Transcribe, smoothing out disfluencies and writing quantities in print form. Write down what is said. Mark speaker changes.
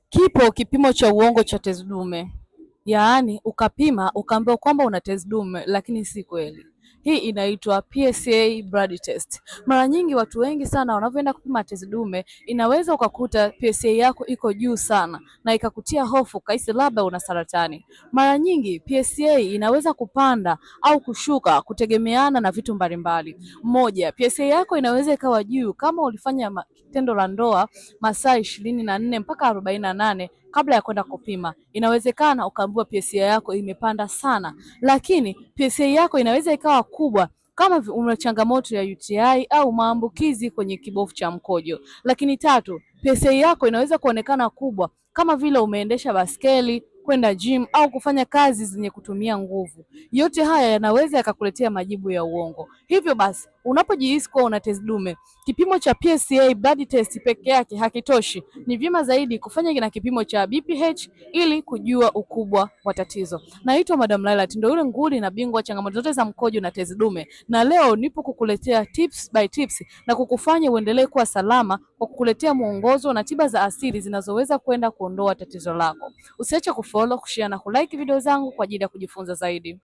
Speaker 1: Kipo kipimo cha uongo cha tezi dume, yaani ukapima ukaambiwa kwamba una tezi dume lakini si kweli. Hii inaitwa PSA blood test. Mara nyingi watu wengi sana wanavyoenda kupima tezi dume, inaweza ukakuta PSA yako iko juu sana na ikakutia hofu kahisi labda una saratani. Mara nyingi PSA inaweza kupanda au kushuka kutegemeana na vitu mbalimbali. Moja, PSA yako inaweza ikawa juu kama ulifanya tendo la ndoa masaa 24 mpaka 48 kabla ya kwenda kupima. Inawezekana ukaambiwa PSA yako imepanda sana, lakini PSA yako inaweza ikawa kubwa kama una changamoto ya UTI au maambukizi kwenye kibofu cha mkojo. Lakini tatu, PSA yako inaweza kuonekana kubwa kama vile umeendesha baskeli, kwenda gym au kufanya kazi zenye kutumia nguvu. Yote haya yanaweza yakakuletea majibu ya uongo. Hivyo basi, unapojihisi kuwa una tezi dume, kipimo cha PSA blood test peke yake hakitoshi. Ni vyema zaidi kufanya na kipimo cha BPH ili kujua ukubwa wa tatizo. Naitwa Madam Lailat, ndio yule nguli na bingwa changamoto zote za mkojo na tezi dume, na leo nipo kukuletea tips by tips na kukufanya uendelee kuwa salama kwa kukuletea mwongozo na tiba za asili zinazoweza kwenda kuondoa tatizo lako. Usiache kufollow, kushare na kulike video zangu kwa ajili ya kujifunza zaidi.